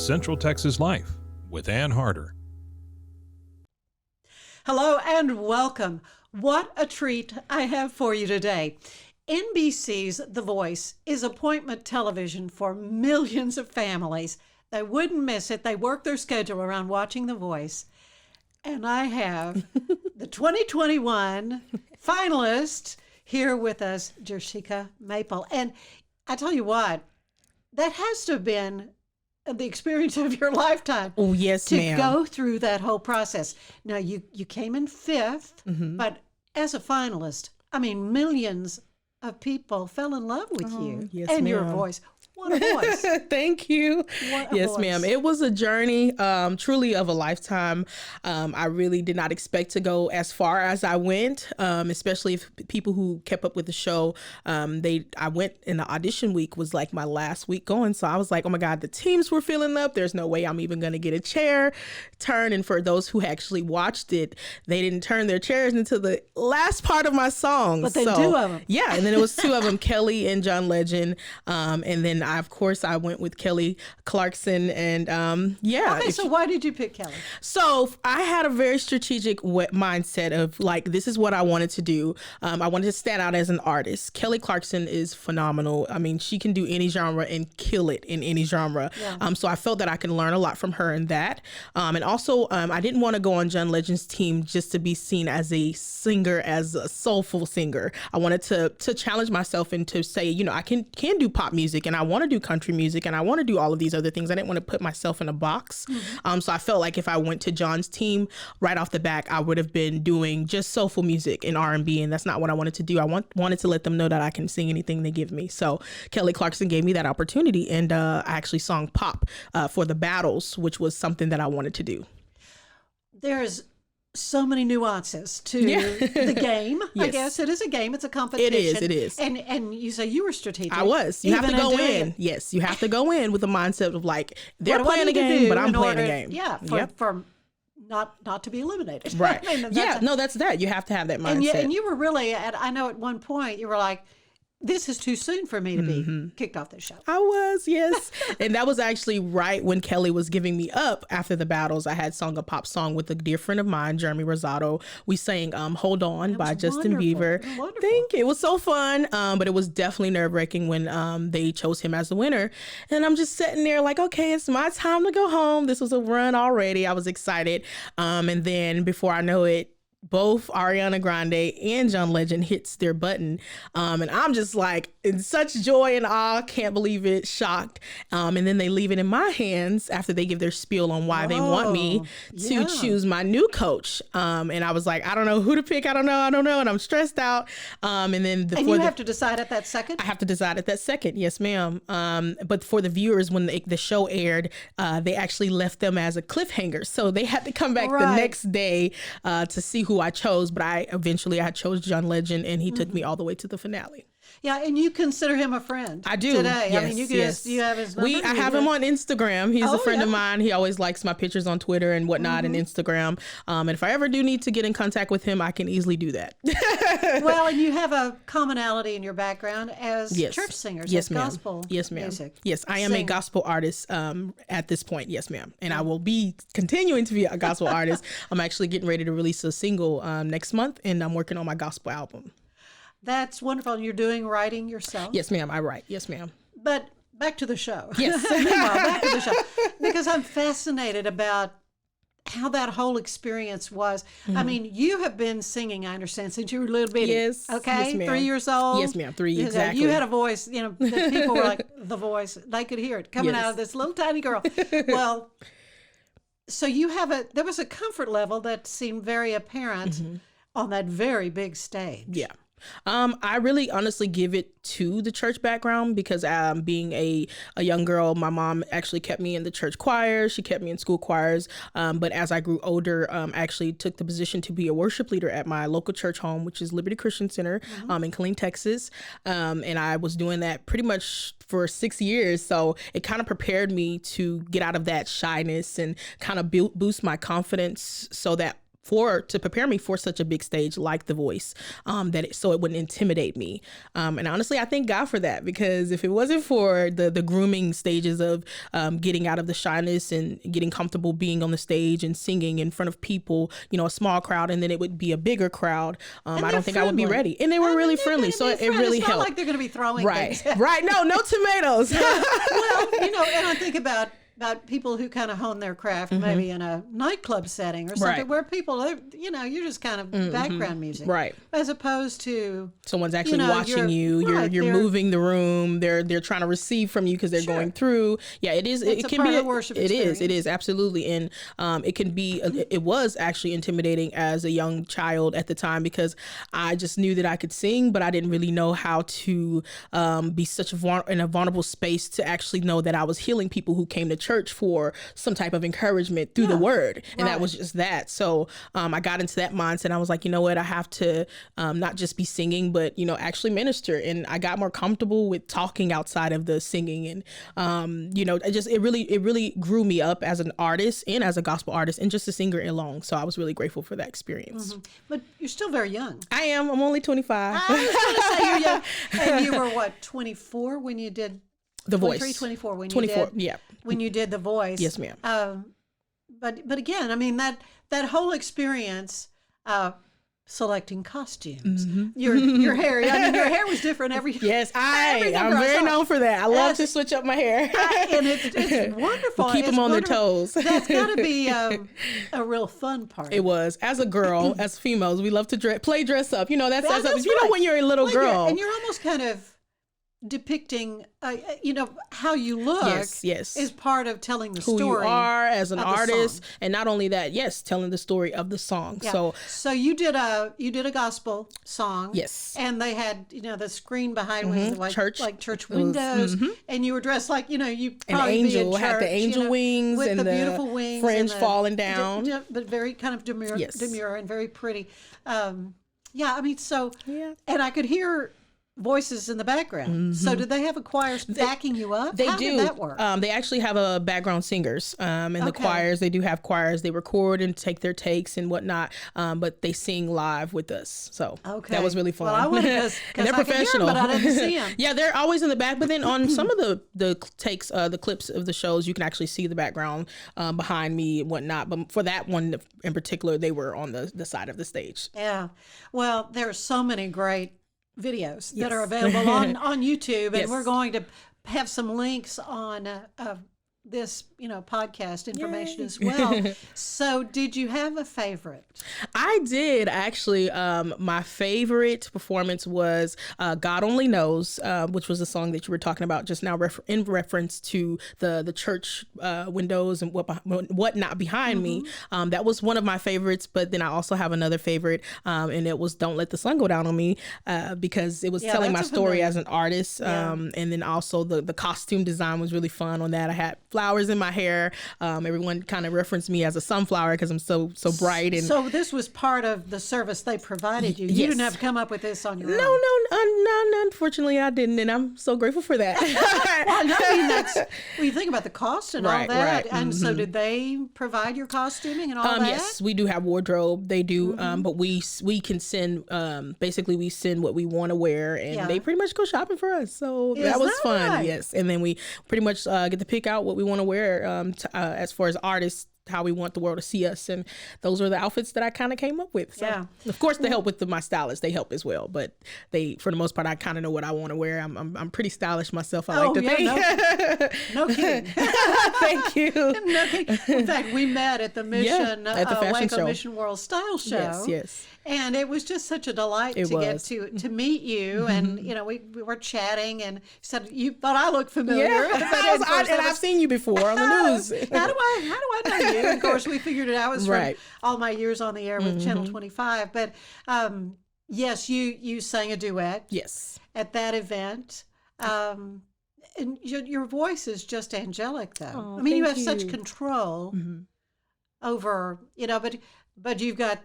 Central Texas Life with Ann Harder. Hello and welcome. What a treat I have for you today. NBC's The Voice is appointment television for millions of families. They wouldn't miss it. They work their schedule around watching The Voice. And I have the 2021 finalist here with us, Jershshika Maple. And I tell you what, that has to have been the experience of your lifetime. Oh, yes, ma'am. To go through that whole process. Now, you came in fifth, but as a finalist, I mean, millions of people fell in love with you and your voice. What a voice. Thank you. What a yes, voice. ma'am. It was a journey, truly of a lifetime. I really did not expect to go as far as I went, especially if people who kept up with the show, I went in the audition week was like my last week going. So I was like, oh my God, the teams were filling up. There's no way I'm even going to get a chair turn. And for those who actually watched it, they didn't turn their chairs until the last part of my song. But then two of them. Yeah. And then it was two of them, Kelly and John Legend. And then I went with Kelly Clarkson and Okay, so why did you pick Kelly? So I had a very strategic mindset of like, this is what I wanted to do. I wanted to stand out as an artist. Kelly Clarkson is phenomenal. I mean, she can do any genre and kill it in any genre. Yeah. So I felt that I can learn a lot from her in that. And also I didn't want to go on John Legend's team just to be seen as a singer, as a soulful singer. I wanted to challenge myself and to say, you know, I can do pop music and I want to do country music and I want to do all of these other things. I didn't want to put myself in a box. Mm-hmm. So I felt like if I went to John's team right off the back, I would have been doing just soulful music and R&B, and that's not what I wanted to do. I wanted to let them know that I can sing anything they give me. So Kelly Clarkson gave me that opportunity, and I actually sung pop for the battles, which was something that I wanted to do. There's so many nuances to the game. Yes. I guess it is a game. It's a competition. It is. And you say you were strategic. I was. You have to go in. Yes, you have to go in with the mindset of like, they're playing a game, but I'm playing a game. Yeah, for not to be eliminated. Right. I mean, that's that. You have to have that mindset. And you were really, I know at one point you were like, this is too soon for me to be kicked off this show. I was, yes. And that was actually right when Kelly was giving me up after the battles. I had sung a pop song with a dear friend of mine, Jeremy Rosado. We sang Hold On by Justin Bieber. Thank you. It was so fun, but it was definitely nerve-wracking when they chose him as the winner. And I'm just sitting there like, okay, it's my time to go home. This was a run already. I was excited. And then before I know it, both Ariana Grande and John Legend hits their button. And I'm just like in such joy and awe, can't believe it, shocked. And then they leave it in my hands after they give their spiel on why they want me to choose my new coach. And I was like, I don't know who to pick. I don't know. And I'm stressed out. And you have to decide at that second? I have to decide at that second. Yes, ma'am. But for the viewers, when the show aired, they actually left them as a cliffhanger. So they had to come back the next day to see who I chose, but I chose John Legend, and he took me all the way to the finale. Yeah, and you consider him a friend. I do today. Yes, I mean, you have his number. I have him on Instagram. He's a friend of mine. He always likes my pictures on Twitter and whatnot and Instagram. And if I ever do need to get in contact with him, I can easily do that. Well, and you have a commonality in your background as church singers. Yes, as ma'am. Gospel yes, ma'am. Music. Yes, I am a gospel artist at this point. Yes, ma'am. And I will be continuing to be a gospel artist. I'm actually getting ready to release a single next month, and I'm working on my gospel album. That's wonderful. And you're writing yourself? Yes, ma'am. I write. Yes, ma'am. But back to the show. Yes. Back to the show. Because I'm fascinated about how that whole experience was. I mean, you have been singing, I understand, since you were a little bitty. Yes. Okay? Yes, ma'am. 3 years old. Yes, ma'am. 3, exactly. You had a voice, that people were like, the voice. They could hear it coming out of this little tiny girl. Well, so there was a comfort level that seemed very apparent on that very big stage. Yeah. I really honestly give it to the church background because being a young girl, my mom actually kept me in the church choir. She kept me in school choirs. But as I grew older, I actually took the position to be a worship leader at my local church home, which is Liberty Christian Center in Killeen, Texas. And I was doing that pretty much for 6 years. So it kind of prepared me to get out of that shyness and kind of boost my confidence so that to prepare me for such a big stage like The Voice, so it wouldn't intimidate me. And honestly, I thank God for that, because if it wasn't for the grooming stages of getting out of the shyness and getting comfortable being on the stage and singing in front of people, a small crowd, and then it would be a bigger crowd, I don't think I would be ready. And they were really friendly, so it really helped. It's not like they're going to be throwing things. Right. No tomatoes. Well, and I think about people who kind of hone their craft maybe in a nightclub setting or something where people, you're just kind of background music. Right. As opposed to someone's actually watching you. You're moving the room. They're trying to receive from you because they're going through. Yeah, it is. It can be a worship experience. It is absolutely. And it can be, it was actually intimidating as a young child at the time, because I just knew that I could sing, but I didn't really know how to be in a vulnerable space to actually know that I was healing people who came to church for some type of encouragement through the word. And that was just that. So I got into that mindset. I was like, you know what, I have to not just be singing, but, actually minister. And I got more comfortable with talking outside of the singing. And, it really grew me up as an artist and as a gospel artist and just a singer alone. So I was really grateful for that experience. Mm-hmm. But you're still very young. I am. I'm only 25. I was going to say you're young. And you were what, 24 when you did The Voice? 24 when 24, you did. yeah. When you did The Voice. Yes, ma'am. But again, I mean, that whole experience, selecting costumes, your hair. I mean, your hair was different every. Yes, I'm very known for that. I love to switch up my hair, and it's wonderful. Keep them on their toes. That's got to be a real fun part. It was. As a girl, as females, we love to dress up. That's right. When you're a little girl, and you're almost kind of depicting how you look yes is part of telling the who story you are as an artist, and not only that, telling the story of the song. So you did a gospel song, and they had the screen behind was like church windows, and you were dressed like you an angel, had the angel wings with and the beautiful wings, fringe falling down, but very kind of demure and very pretty. I mean, and I could hear voices in the background. So did they have a choir backing you up? They How do. Did that work? They actually have a background singers in the choirs. They do have choirs. They record and take their takes and whatnot, but they sing live with us. So that was really fun. Well, I wouldn't, because they're Hear professional. them, but I didn't see them. Yeah, they're always in the back. But then on some of the takes, the clips of the shows, you can actually see the background behind me and whatnot. But for that one in particular, they were on the side of the stage. Yeah. Well, there are so many great videos that are available on YouTube, and we're going to have some links on this podcast information as well. So did you have a favorite? I did actually. My favorite performance was God Only Knows, which was the song that you were talking about just now in reference to the church windows and whatnot behind me. That was one of my favorites, but then I also have another favorite, and it was Don't Let the Sun Go Down on Me, because it was telling my story as an artist. And then also the costume design was really fun on that. I had flowers in my hair. Everyone kind of referenced me as a sunflower because I'm so bright. And so this was part of the service they provided you. You didn't have to come up with this on your own. No, unfortunately I didn't, and I'm so grateful for that. Well, I mean, that's you think about the cost and all that. Right. And so did they provide your costuming and all that? Yes, we do have wardrobe. They do, but we can send, basically we send what we want to wear, and they pretty much go shopping for us. So that was fun. Right? Yes, and then we pretty much get to pick out what we want to wear as far as artists, how we want the world to see us, and those are the outfits that I kind of came up with. So, of course, they help with my stylists. They help as well, but for the most part, I kind of know what I want to wear. I'm pretty stylish myself. I like to think. No kidding. Thank you. No kidding. In fact, we met at the Mission at the fashion Waco show. Mission World Style Show. Yes. And it was just such a delight get to meet you, and we were chatting, and said you thought I looked familiar. Yeah, I've seen you before on the news. How do I know you? And of course, we figured it out. It was from all my years on the air with Channel 25. But yes, you sang a duet. Yes. At that event. And your voice is just angelic, though. Oh, I mean, you have such control over, but you've got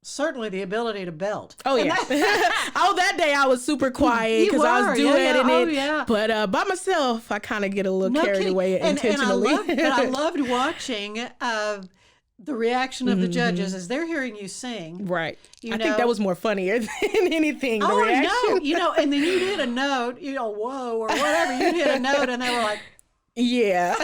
certainly the ability to belt. Oh, yeah. That day I was super quiet because I was duetting it. But by myself, I kind of get a little carried away intentionally. And I loved watching the reaction of the judges as they're hearing you sing. Right. You I know, think that was more funnier than anything. The oh, reaction. I know. You know, and then you hit a note, you know, whoa, or whatever. You hit a note, and they were like, Yeah.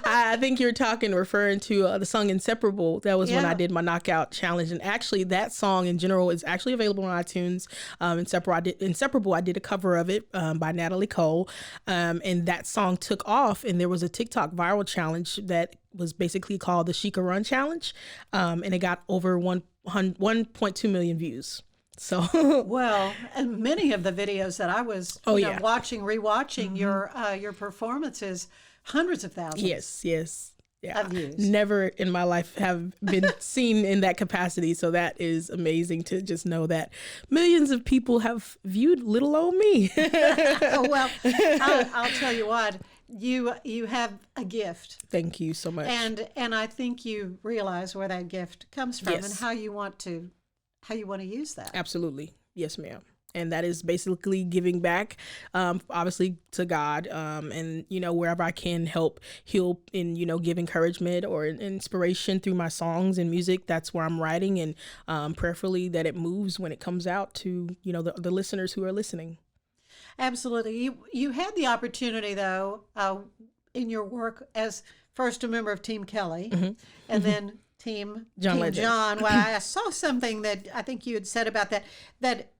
I think you're referring to the song Inseparable. That was when I did my knockout challenge. And actually that song in general is actually available on iTunes. Inseparable, I did a cover of it by Natalie Cole. And that song took off, and there was a TikTok viral challenge that was basically called the Sheeran Run Challenge. And it got over 1.2 million views. So well, and many of the videos that I was watching, rewatching your performances, hundreds of thousands. Yes. Yeah. Of views. Never in my life have been seen in that capacity. So that is amazing to just know that millions of people have viewed little old me. Oh, well, I'll tell you what, you have a gift. Thank you so much. And I think you realize where that gift comes from Yes. and how you want to use that. Absolutely. Yes, ma'am. And that is basically giving back, obviously, to God, and, you know, wherever I can help heal and, you know, give encouragement or inspiration through my songs and music. That's where I'm writing, and prayerfully that it moves when it comes out to, you know, the listeners who are listening. Absolutely. You had the opportunity, though, in your work as first a member of Team Kelly, and then Team Legend. John. Well, I saw something that I think you had said about that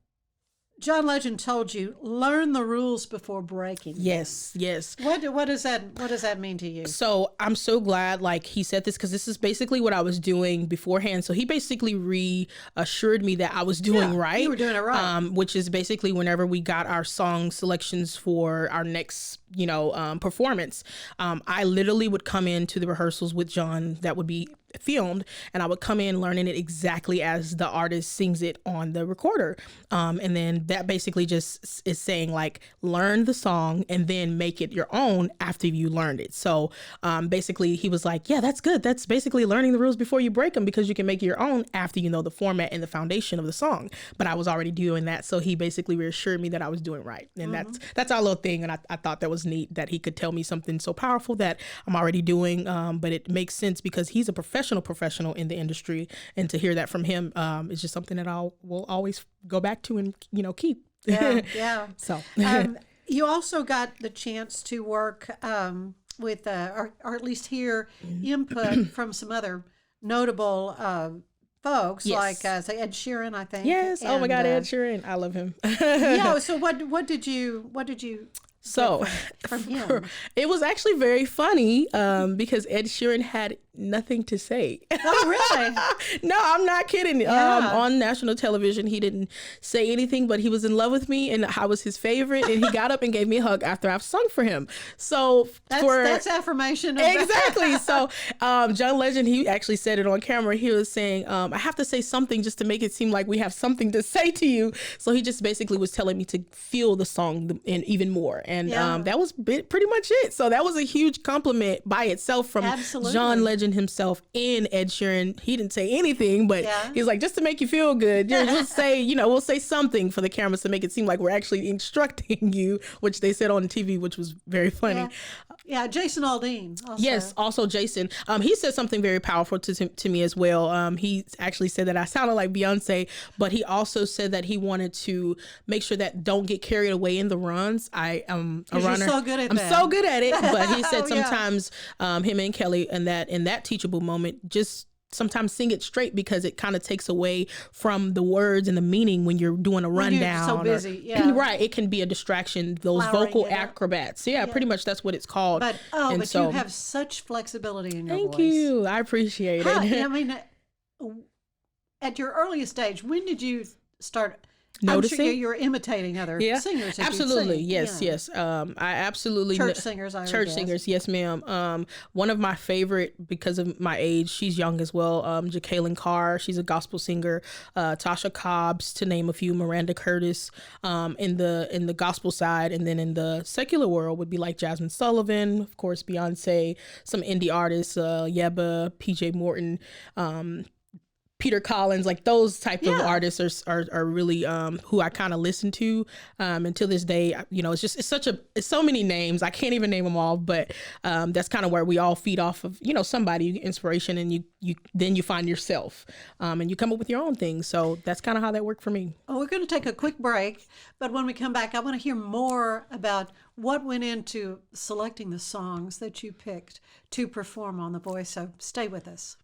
John Legend told you, learn the rules before breaking them. Yes. What does that mean to you? So I'm so glad, like, he said this, because this is basically what I was doing beforehand. So he basically reassured me that I was doing right. You were doing it right. Which is basically whenever we got our song selections for our next, you know, performance, I literally would come into the rehearsals with John that would be filmed, and I would come in learning it exactly as the artist sings it on the recorder. And then that basically just is saying, like, learn the song and then make it your own after you learned it. So basically he was like, yeah, that's good. That's basically learning the rules before you break them, because you can make it your own after you know the format and the foundation of the song. But I was already doing that. So he basically reassured me that I was doing right. And that's our little thing. And I thought that was neat that he could tell me something so powerful that I'm already doing. But it makes sense because he's a professional in the industry, and to hear that from him is just something that will always go back to and, you know, keep. Yeah. So you also got the chance to work with or at least hear input from some other notable folks, like say Ed Sheeran, I think. Yes. Oh my God, Ed Sheeran, I love him. Yeah. So what did you So from him? It was actually very funny because Ed Sheeran had nothing to say. Oh, really? No, I'm not kidding. Yeah. On national television, he didn't say anything, but he was in love with me and I was his favorite. And he got up and gave me a hug after I've sung for him. So that's affirmation. Exactly. So John Legend, he actually said it on camera. He was saying, I have to say something just to make it seem like we have something to say to you. So he just basically was telling me to feel the song and even more. And that was pretty much it. So that was a huge compliment by itself from John Legend himself and Ed Sheeran. He didn't say anything, but he's like, just to make you feel good, we'll say something for the cameras to make it seem like we're actually instructing you, which they said on TV, which was very funny. Yeah, Jason Aldean. Also. Yes, also Jason. He said something very powerful to me as well. He actually said that I sounded like Beyonce, but he also said that he wanted to make sure that don't get carried away in the runs. I am a runner. You're so good at that. I'm so good at it. But he said sometimes him and Kelly in that teachable moment, just sometimes sing it straight, because it kind of takes away from the words and the meaning when you're doing a rundown. You're so busy, right. It can be a distraction. Those vocal acrobats. Yeah, pretty much that's what it's called. But you have such flexibility in your voice. Thank you. I appreciate it. I mean, at your earliest age, when did you start noticing? I'm sure you're imitating other singers. Absolutely. Yes. I absolutely church singers. Singers. Yes, ma'am. One of my favorite, because of my age, she's young as well. Jacqueline Carr. She's a gospel singer. Tasha Cobbs, to name a few. Miranda Curtis. In the gospel side, and then in the secular world would be like Jasmine Sullivan, of course, Beyonce. Some indie artists, Yeba, PJ Morton. Peter Collins, like those type of Yeah. artists are really who I kind of listen to. Until this day, it's so many names. I can't even name them all, but that's kind of where we all feed off of, somebody, inspiration, and you find yourself and you come up with your own things. So that's kind of how that worked for me. Well, we're going to take a quick break, but when we come back, I want to hear more about what went into selecting the songs that you picked to perform on The Voice. So stay with us.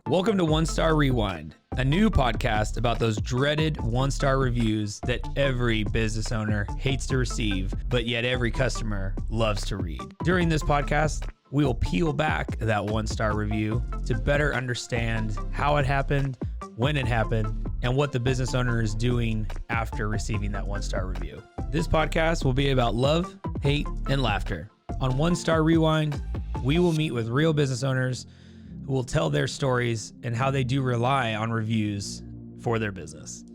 Welcome to One Star Rewind, a new podcast about those dreaded one-star reviews that every business owner hates to receive, but yet every customer loves to read. During this podcast, we will peel back that one-star review to better understand how it happened, when it happened, and what the business owner is doing after receiving that one-star review. This podcast will be about love, hate, and laughter. On One Star Rewind, we will meet with real business owners who will tell their stories and how they do rely on reviews for their business.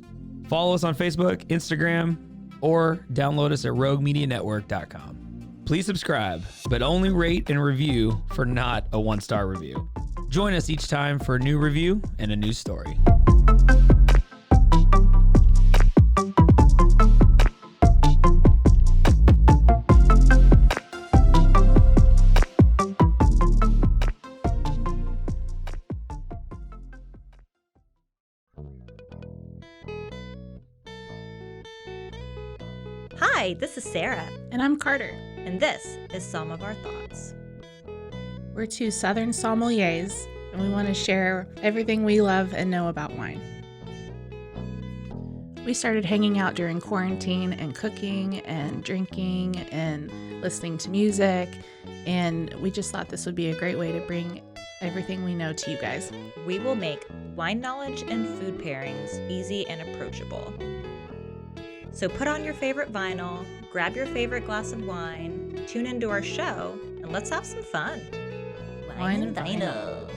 Follow us on Facebook, Instagram, or download us at roguemedianetwork.com. Please subscribe, but only rate and review for not a one-star review. Join us each time for a new review and a new story. Hi, this is Sarah, And I'm Carter. and this is Some of Our Thoughts. We're two Southern sommeliers, and we want to share everything we love and know about wine. We started hanging out during quarantine and cooking and drinking and listening to music, and we just thought this would be a great way to bring everything we know to you guys. We will make wine knowledge and food pairings easy and approachable. So put on your favorite vinyl, grab your favorite glass of wine, tune into our show, and let's have some fun. Wine and vinyl.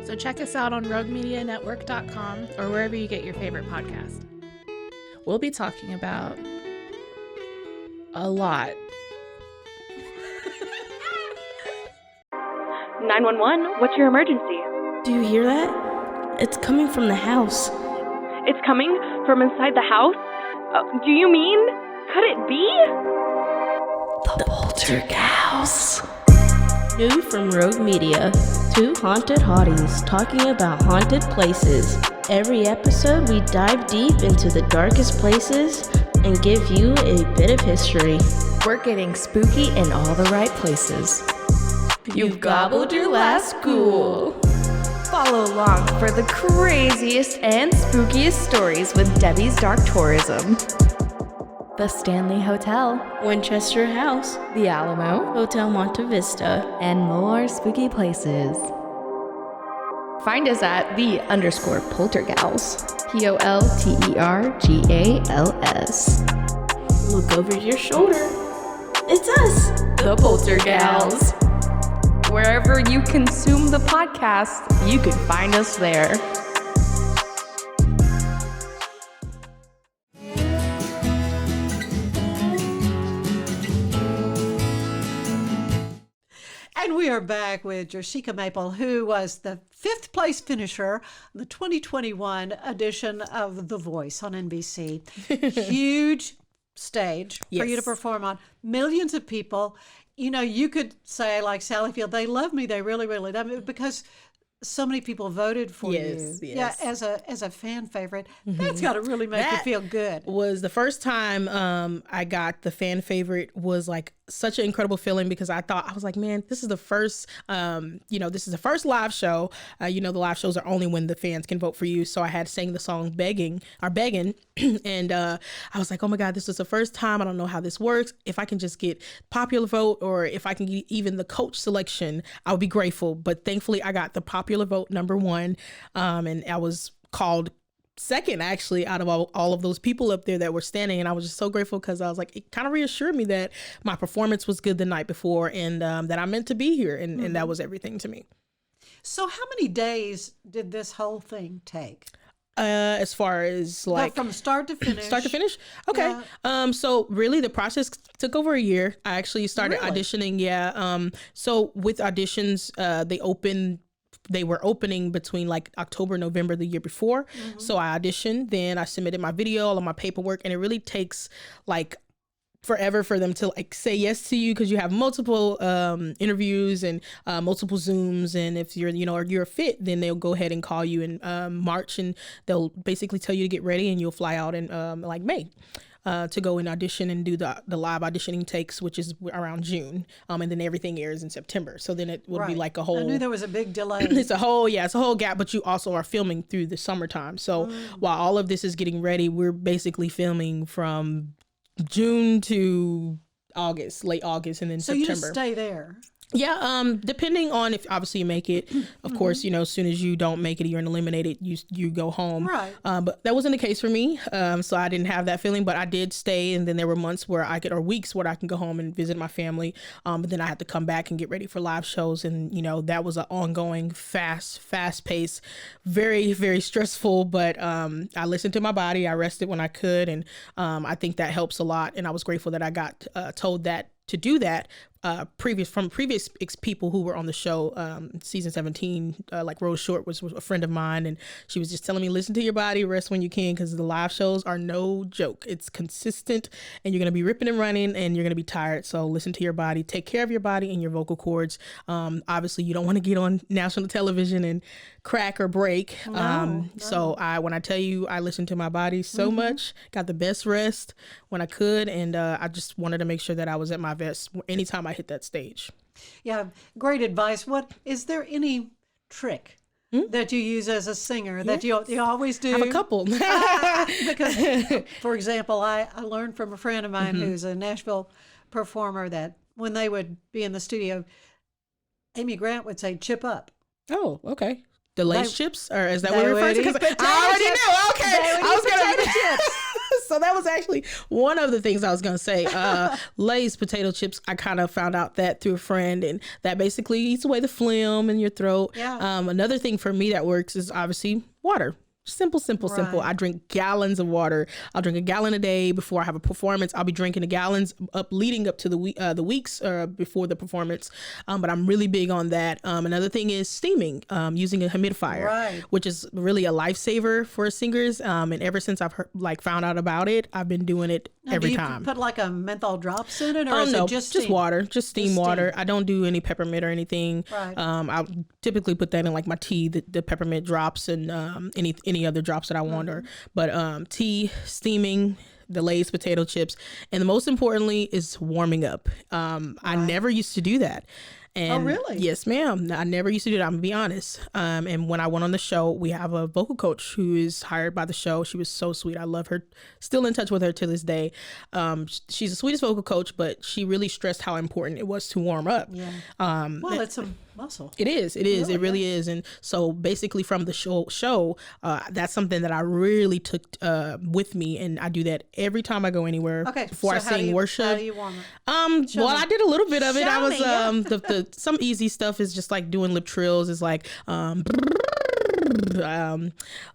So check us out on roguemedianetwork.com or wherever you get your favorite podcast. We'll be talking about a lot. 911, what's your emergency? Do you hear that? It's coming from the house. It's coming from inside the house? Do you mean? Could it be? The Poltergeist. New from Rogue Media. Two haunted hotties talking about haunted places. Every episode, we dive deep into the darkest places and give you a bit of history. We're getting spooky in all the right places. You've gobbled your last ghoul. Follow along for the craziest and spookiest stories with Debbie's Dark Tourism. The Stanley Hotel, Winchester House, The Alamo, Hotel Monte Vista. and more spooky places. Find us at _Poltergals. POLTERGALS. Look over your shoulder. It's us, The Poltergals. Wherever you consume the podcast, you can find us there. And we are back with Jershika Maple, who was the 5th place finisher in the 2021 edition of The Voice on NBC. Huge stage for you to Yes. perform on. Millions of people. You know, you could say, like Sally Field, they love me. They really, really love me, because so many people voted for Yes, you. yes. Yeah, as a fan favorite. That's got to really make you That feel good. Was the first time I got the fan favorite was like such an incredible feeling, because I was like, man, this is the first, this is the first live show. The live shows are only when the fans can vote for you. So I had sang the song begging, and I was like, oh my God, this is the first time. I don't know how this works. If I can just get popular vote, or if I can get even the coach selection, I would be grateful. But thankfully I got the popular vote number 1, and I was called second actually out of all of those people up there that were standing, and I was just so grateful because I was like, it kind of reassured me that my performance was good the night before, and that I meant to be here, and that was everything to me. So how many days did this whole thing take? As far as like from start to finish. Start to finish? Okay. Yeah. So really the process took over a year. I actually started Really? auditioning. Yeah. So with auditions, they were opening between like October, November the year before. So I auditioned, then I submitted my video, all of my paperwork, and it really takes like forever for them to like say yes to you because you have multiple interviews and multiple Zooms, and if you're or you're a fit, then they'll go ahead and call you in March, and they'll basically tell you to get ready, and you'll fly out in like May. To go and audition and do the live auditioning takes, which is around June, and then everything airs in September. So then it would be like a whole. I knew there was a big delay. It's a whole gap, but you also are filming through the summertime. So while all of this is getting ready, we're basically filming from June to August, late August, and then So September. you just stay there. Yeah, depending on if obviously you make it. Of course, as soon as you don't make it, you're eliminated, you go home. Right. But that wasn't the case for me. So I didn't have that feeling, but I did stay, and then there were months where or weeks where I can go home and visit my family. But then I had to come back and get ready for live shows, and that was an ongoing, fast pace, very, very stressful. But I listened to my body. I rested when I could, and I think that helps a lot. And I was grateful that I got told that to do that previous people who were on the show, season 17, like Rose Short was a friend of mine, and she was just telling me, listen to your body, rest when you can, because the live shows are no joke. It's consistent, and you're going to be ripping and running, and you're going to be tired. So listen to your body, take care of your body and your vocal cords. Obviously you don't want to get on national television and crack or break. No. So when I tell you, I listened to my body so much, got the best rest when I could, and I just wanted to make sure that I was at my best anytime I hit that stage. Yeah, great advice. What is there any trick that you use as a singer that you always do? I have a couple. Because, for example, I learned from a friend of mine who's a Nashville performer that when they would be in the studio, Amy Grant would say, "Chip up." Oh, okay. The Lay's chips, or is that They what you're would referring to? eat 'Cause potato I already chips. knew. Okay, They would I was eat gonna. potato chips. So that was actually one of the things I was gonna say. Lay's potato chips. I kind of found out that through a friend, and that basically eats away the phlegm in your throat. Yeah. Another thing for me that works is obviously water. Simple. Right. I drink gallons of water. I'll drink a gallon a day before I have a performance. I'll be drinking the gallons leading up to the weeks before the performance. But I'm really big on that. Another thing is steaming, using a humidifier, Right. which is really a lifesaver for singers. And ever since I've found out about it, I've been doing it every do you time. put like a menthol drops in it, or is no, it just just steam? water, just steam Just water. steam. I don't do any peppermint or anything. Right. I'll typically put that in like my tea, the peppermint drops, and any other drops that I want. But tea, steaming, the Lay's potato chips, and the most importantly is warming up. I never used to do that. And really? Yes, ma'am. I never used to do that. I'm gonna be honest. And when I went on the show, we have a vocal coach who is hired by the show. She was so sweet. I love her. Still in touch with her to this day. She's the sweetest vocal coach, but she really stressed how important it was to warm up. Yeah. Well, it's a muscle. It is. It really is. And so basically from the show, that's something that I really took with me, and I do that every time I go anywhere. Okay. Before I sing worship. How do you warm up? Well, I did a little bit of it. I Show was me. the some easy stuff is just like doing lip trills, is like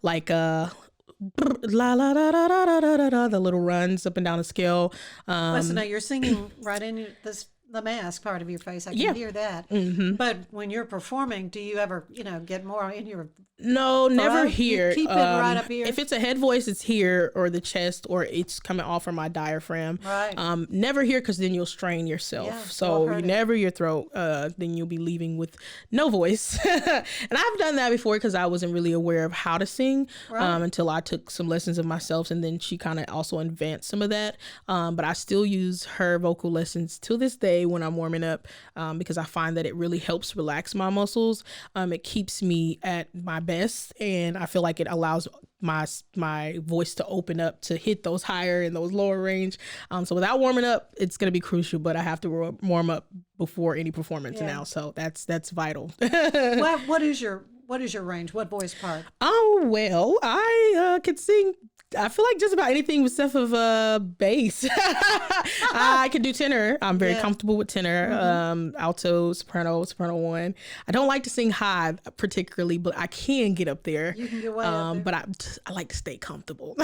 like la la la la la la la la, the little runs up and down the scale. Listen, now you're singing right in the mask part of your face. I can hear that. But when you're performing, do you ever, get more in your No, never throat? here. You keep it right up here? If it's a head voice, it's here, or the chest, or it's coming off from my diaphragm. Right. Never here, because then you'll strain yourself. Yeah, So it'll hurt it. never your throat. Then you'll be leaving with no voice. And I've done that before because I wasn't really aware of how to sing until I took some lessons of myself, and then she kind of also advanced some of that. But I still use her vocal lessons till this day when I'm warming up, because I find that it really helps relax my muscles. It keeps me at my best, and I feel like it allows my voice to open up to hit those higher and those lower range. So without warming up, it's going to be crucial, but I have to warm up before any performance now. So that's vital. what What is your range? What voice part? Oh, well, I could sing. I feel like just about anything except of bass. I can do tenor. I'm very comfortable with tenor, alto, soprano one. I don't like to sing high particularly, but I can get up there. You can get way up there. But I like to stay comfortable,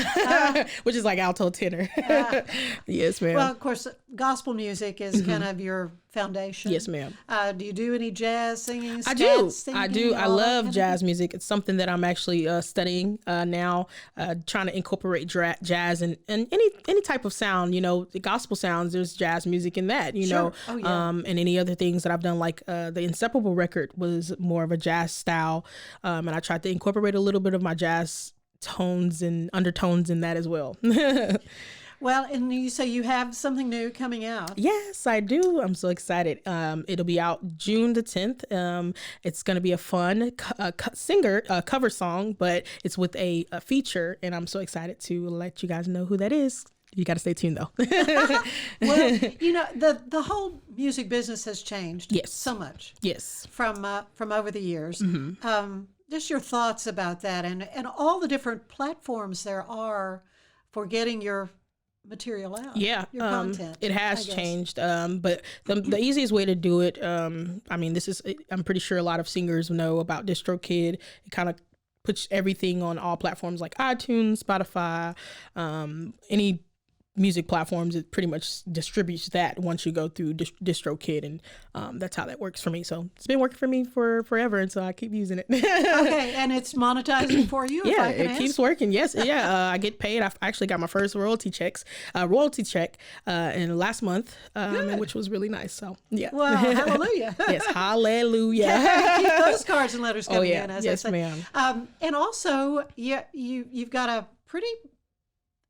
which is like alto, tenor. Yes, ma'am. Well, of course, gospel music is kind of your foundation. Yes, ma'am. Do you do any jazz singing? I do. Singing, I do. I all that love kind of jazz music. It's something that I'm actually studying now, trying to incorporate jazz and any type of sound. You know, the gospel sounds. There's jazz music in that. You know, and any other things that I've done. Like the Inseparable record was more of a jazz style, and I tried to incorporate a little bit of my jazz tones and undertones in that as well. Well, and you say you have something new coming out. Yes, I do. I'm so excited. It'll be out June the 10th. It's going to be a fun cover song, but it's with a feature, and I'm so excited to let you guys know who that is. You got to stay tuned, though. Well, you know, the whole music business has changed so much. Yes. From over the years. Just your thoughts about that and all the different platforms there are for getting your material out. Yeah, your content. it has changed. But the easiest way to do it, I mean, I'm pretty sure a lot of singers know about DistroKid. It kind of puts everything on all platforms like iTunes, Spotify, any music platforms. It pretty much distributes that once you go through DistroKid, and that's how that works for me. So it's been working for me for forever, and so I keep using it. Okay, and it's monetizing for you. Yeah, it keeps working. Yes, I get paid. I actually got my first royalty check in last month, which was really nice. So yeah. Well, hallelujah. Yes, hallelujah. Keep those cards and letters coming in. As yes, I say. ma'am. And also, you've got a pretty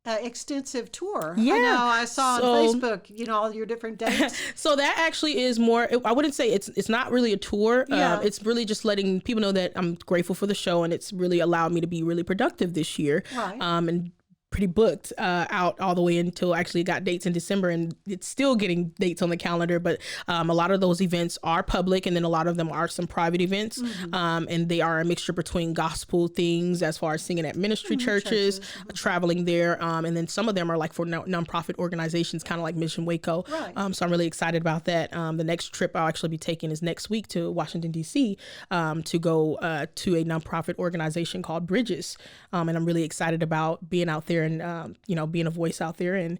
extensive tour. Yeah. I know I saw on Facebook, you know, all your different dates. So that actually is more, I wouldn't say it's not really a tour. It's really just letting people know that I'm grateful for the show, and it's really allowed me to be really productive this year. Right. And pretty booked out all the way until actually got dates in December, and it's still getting dates on the calendar. But a lot of those events are public, and then a lot of them are some private events. And they are a mixture between gospel things as far as singing at ministry churches, traveling there. And then some of them are like for nonprofit organizations, kind of like Mission Waco. Right. So I'm really excited about that. The next trip I'll actually be taking is next week to Washington, D.C. To go to a nonprofit organization called Bridges. And I'm really excited about being out there and, being a voice out there and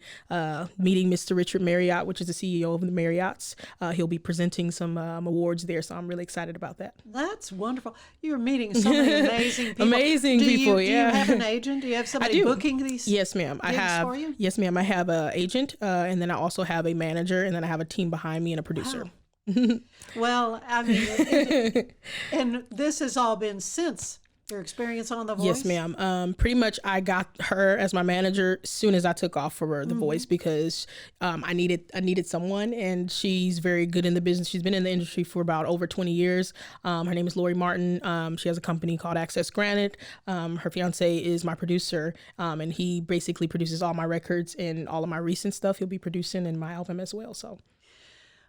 meeting Mr. Richard Marriott, which is the CEO of the Marriotts. He'll be presenting some awards there, so I'm really excited about that. That's wonderful. You're meeting so many amazing people. Amazing people, Do you have an agent? Do you have somebody booking these? Yes, ma'am. I have. For you? Yes, ma'am. I have an agent, and then I also have a manager, and then I have a team behind me and a producer. Wow. Well, I mean, and this has all been since your experience on The Voice? Yes, ma'am. Pretty much I got her as my manager as soon as I took off for The Voice, because I needed someone, and she's very good in the business. She's been in the industry for about over 20 years. Her name is Lori Martin. She has a company called Access Granted. Her fiance is my producer, and he basically produces all my records and all of my recent stuff. He'll be producing in my album as well. So.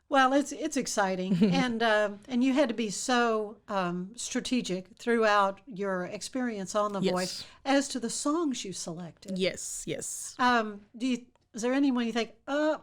Well, it's exciting, and you had to be so strategic throughout your experience on The Voice as to the songs you selected. Yes. Is there anyone you think,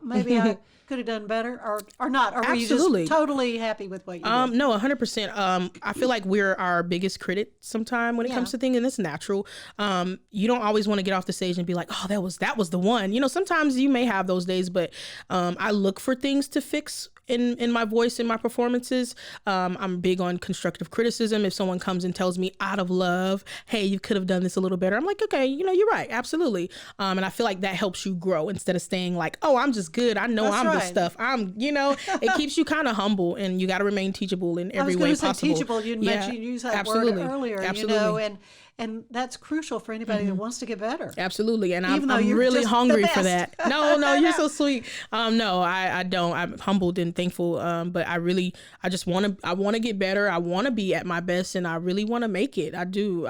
maybe I could have done better, or not? Or were Absolutely. you just totally happy with what you did? No, 100%. I feel like we're our biggest critic sometime when it comes to things, and it's natural. You don't always want to get off the stage and be like, oh, that was the one. You know, sometimes you may have those days, but I look for things to fix in my voice, in my performances. I'm big on constructive criticism. If someone comes and tells me out of love, hey, you could have done this a little better, I'm like, okay, you're right, absolutely. And I feel like that helps you grow instead of staying like, oh, I'm just good, I know That's I'm right. the stuff. It keeps you kind of humble, and you got to remain teachable in every way possible. I was going to say teachable. You mentioned you used that word earlier. Absolutely. And that's crucial for anybody that wants to get better. Absolutely. And I'm you're really just hungry the for best. that. No, you're so sweet. No, I don't. I'm humbled and thankful. But I just want to get better. I want to be at my best, and I really want to make it. I do.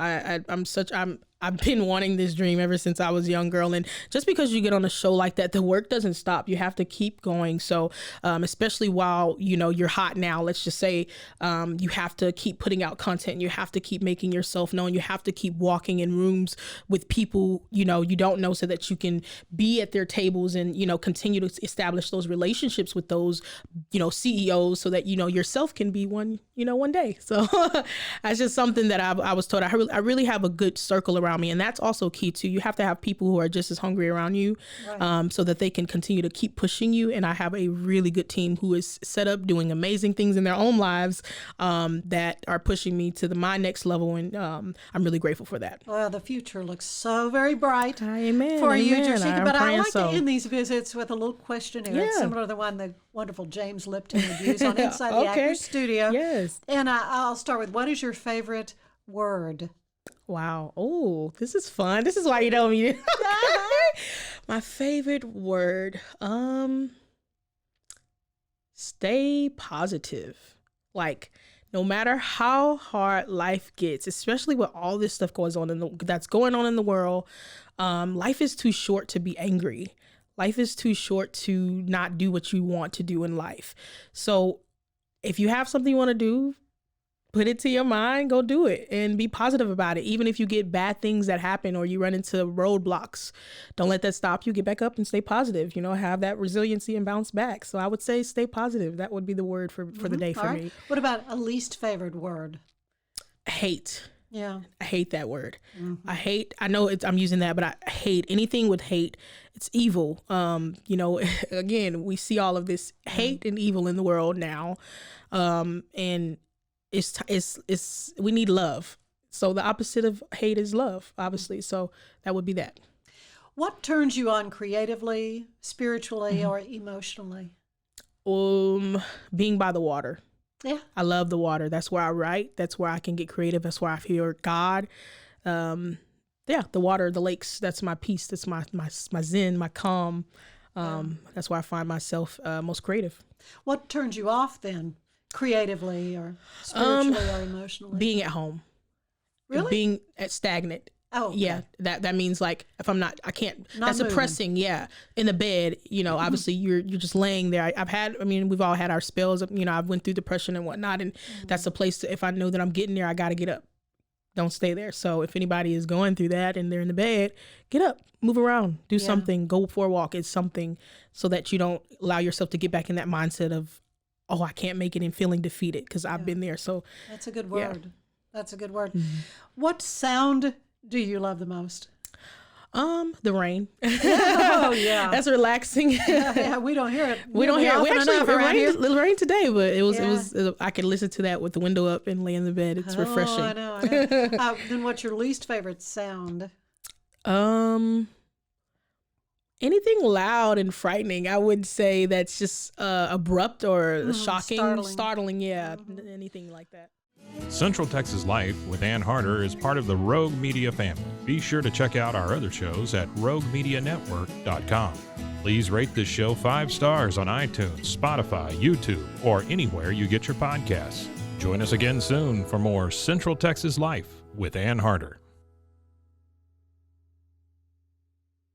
I've been wanting this dream ever since I was a young girl. And just because you get on a show like that, the work doesn't stop. You have to keep going. So especially while, you're hot now, let's just say you have to keep putting out content. You have to keep making yourself known. You have to keep walking in rooms with people, you don't know, so that you can be at their tables and, continue to establish those relationships with those, CEOs, so that, yourself can be one, one day. So that's just something that I was taught. I really have a good circle around me. And that's also key too. You have to have people who are just as hungry around you, right. So that they can continue to keep pushing you. And I have a really good team who is set up doing amazing things in their own lives that are pushing me to my next level. And I'm really grateful for that. Well, the future looks so very bright Amen. for you, Amen. Jershika. But I like so. to end these visits with a little questionnaire. It's similar to the one the wonderful James Lipton would use on Inside the Actors Studio. Yes. And I'll start with, what is your favorite word? Wow. Oh, this is fun. This is why you know me. My favorite word, stay positive. Like, no matter how hard life gets, especially with all this stuff that's going on in the world, life is too short to be angry. Life is too short to not do what you want to do in life. So if you have something you want to do, put it to your mind, go do it and be positive about it. Even if you get bad things that happen or you run into roadblocks, don't let that stop you. Get back up and stay positive, have that resiliency and bounce back. So I would say stay positive. That would be the word for the day for me. What about a least favorite word? Hate. Yeah. I hate that word. Mm-hmm. I know I'm using that, but I hate anything with hate. It's evil. Again, we see all of this hate and evil in the world now. And it's we need love. So the opposite of hate is love, obviously. So that would be that. What turns you on creatively, spiritually, or emotionally? Being by the water. Yeah. I love the water. That's where I write. That's where I can get creative. That's where I hear God. The water, the lakes, that's my peace. That's my zen, my calm. That's where I find myself most creative. What turns you off then? Creatively or spiritually or emotionally? Being at home. Really? Being stagnant. Oh, okay. Yeah. That means like if I'm not, I can't. Not that's moving. Depressing. Yeah. In the bed, obviously you're just laying there. We've all had our spells. I've went through depression and whatnot, and that's a place if I know that I'm getting there, I got to get up. Don't stay there. So if anybody is going through that and they're in the bed, get up, move around, do something, go for a walk. It's something so that you don't allow yourself to get back in that mindset of, oh, I can't make it and feeling defeated, because I've been there. So that's a good word. Yeah. That's a good word. Mm-hmm. What sound do you love the most? The rain. Oh yeah, that's relaxing. Yeah, we don't hear it. We don't hear it. We actually it rained today, but it was I could listen to that with the window up and lay in the bed. It's refreshing. I know. Then what's your least favorite sound? Anything loud and frightening. I would say that's just abrupt or shocking, startling. Yeah, anything like that. Central Texas Life with Ann Harder is part of the Rogue Media family. Be sure to check out our other shows at roguemedianetwork.com. Please rate this show 5 stars on iTunes, Spotify, YouTube, or anywhere you get your podcasts. Join us again soon for more Central Texas Life with Ann Harder.